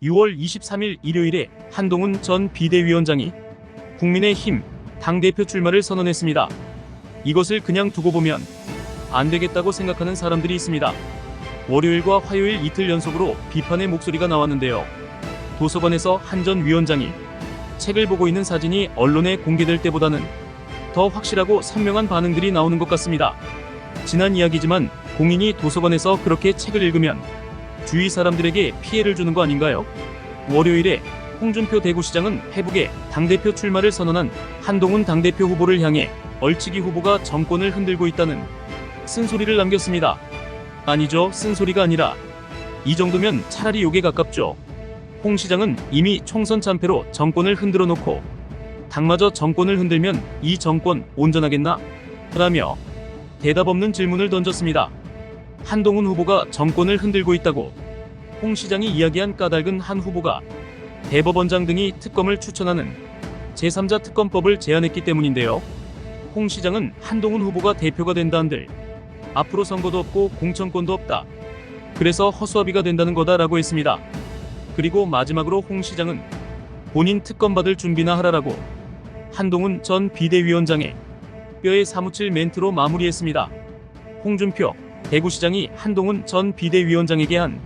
6월 23일 일요일에 한동훈 전 비대위원장이 국민의힘 당대표 출마를 선언했습니다. 이것을 그냥 두고 보면 안 되겠다고 생각하는 사람들이 있습니다. 월요일과 화요일 이틀 연속으로 비판의 목소리가 나왔는데요. 도서관에서 한 전 위원장이 책을 보고 있는 사진이 언론에 공개될 때보다는 더 확실하고 선명한 반응들이 나오는 것 같습니다. 지난 이야기지만 공인이 도서관에서 그렇게 책을 읽으면 주위 사람들에게 피해를 주는 거 아닌가요? 월요일에 홍준표 대구시장은 페북에 당대표 출마를 선언한 한동훈 당대표 후보를 향해 얼치기 후보가 정권을 흔들고 있다는 쓴소리를 남겼습니다. 아니죠, 쓴소리가 아니라 이 정도면 차라리 욕에 가깝죠. 홍 시장은 이미 총선 참패로 정권을 흔들어 놓고 당마저 정권을 흔들면 이 정권 온전하겠나? 라며 대답 없는 질문을 던졌습니다. 한동훈 후보가 정권을 흔들고 있다고 홍 시장이 이야기한 까닭은 한 후보가 대법원장 등이 특검을 추천하는 제3자 특검법을 제안했기 때문인데요. 홍 시장은 한동훈 후보가 대표가 된다 한들 앞으로 선거도 없고 공천권도 없다. 그래서 허수아비가 된다는 거다라고 했습니다. 그리고 마지막으로 홍 시장은 본인 특검 받을 준비나 하라라고 한동훈 전 비대위원장의 뼈에 사무칠 멘트로 마무리했습니다. 홍준표 대구시장이 한동훈 전 비대위원장에게 한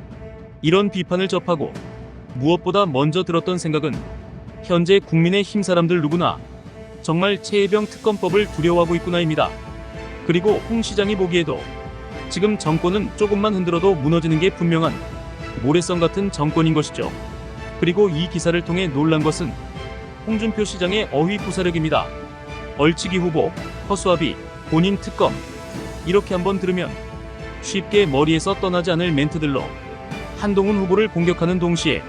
이런 비판을 접하고 무엇보다 먼저 들었던 생각은 현재 국민의힘 사람들 누구나 정말 최혜병 특검법을 두려워하고 있구나입니다. 그리고 홍 시장이 보기에도 지금 정권은 조금만 흔들어도 무너지는 게 분명한 모래성 같은 정권인 것이죠. 그리고 이 기사를 통해 놀란 것은 홍준표 시장의 어휘구사력입니다. 얼치기 후보, 허수아비, 본인 특검, 이렇게 한번 들으면 쉽게 머리에서 떠나지 않을 멘트들로 한동훈 후보를 공격하는 동시에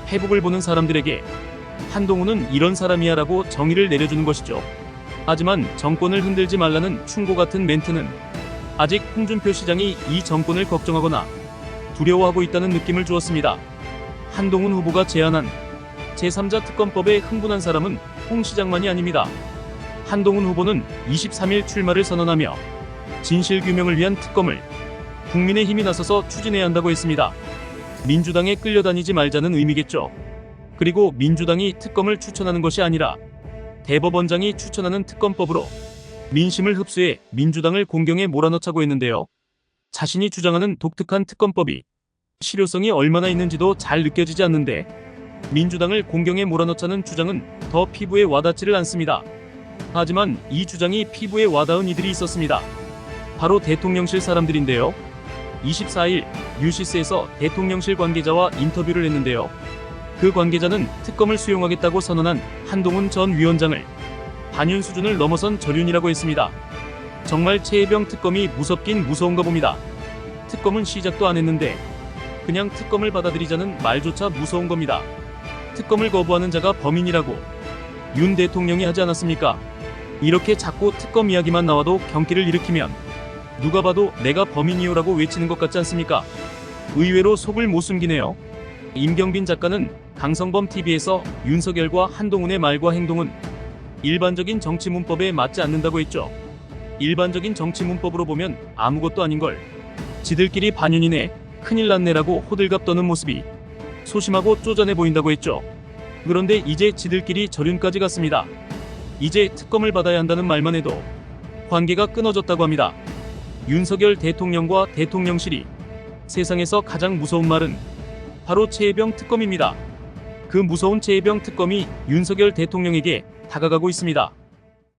페북을 보는 사람들에게 한동훈은 이런 사람이야 라고 정의를 내려주는 것이죠. 하지만 정권을 흔들지 말라는 충고 같은 멘트는 아직 홍준표 시장이 이 정권을 걱정하거나 두려워하고 있다는 느낌을 주었습니다. 한동훈 후보가 제안한 제3자 특검법에 흥분한 사람은 홍 시장만이 아닙니다. 한동훈 후보는 23일 출마를 선언하며 진실규명을 위한 특검을 국민의힘이 나서서 추진해야 한다고 했습니다. 민주당에 끌려다니지 말자는 의미겠죠. 그리고 민주당이 특검을 추천하는 것이 아니라 대법원장이 추천하는 특검법으로 민심을 흡수해 민주당을 공경에 몰아넣자고 했는데요. 자신이 주장하는 독특한 특검법이 실효성이 얼마나 있는지도 잘 느껴지지 않는데 민주당을 공경에 몰아넣자는 주장은 더 피부에 와닿지를 않습니다. 하지만 이 주장이 피부에 와닿은 이들이 있었습니다. 바로 대통령실 사람들인데요. 24일 뉴시스에서 대통령실 관계자와 인터뷰를 했는데요. 그 관계자는 특검을 수용하겠다고 선언한 한동훈 전 위원장을 반윤 수준을 넘어선 저륜이라고 했습니다. 정말 최혜병 특검이 무섭긴 무서운가 봅니다. 특검은 시작도 안 했는데 그냥 특검을 받아들이자는 말조차 무서운 겁니다. 특검을 거부하는 자가 범인이라고 윤 대통령이 하지 않았습니까? 이렇게 자꾸 특검 이야기만 나와도 경기를 일으키면 누가 봐도 내가 범인이요라고 외치는 것 같지 않습니까? 의외로 속을 못 숨기네요. 임경빈 작가는 강성범TV에서 윤석열과 한동훈의 말과 행동은 일반적인 정치 문법에 맞지 않는다고 했죠. 일반적인 정치 문법으로 보면 아무것도 아닌걸. 지들끼리 반윤이네, 큰일 났네라고 호들갑 떠는 모습이 소심하고 쪼잔해 보인다고 했죠. 그런데 이제 지들끼리 저륜까지 갔습니다. 이제 특검을 받아야 한다는 말만 해도 관계가 끊어졌다고 합니다. 윤석열 대통령과 대통령실이 세상에서 가장 무서운 말은 바로 최혜병 특검입니다. 그 무서운 최혜병 특검이 윤석열 대통령에게 다가가고 있습니다.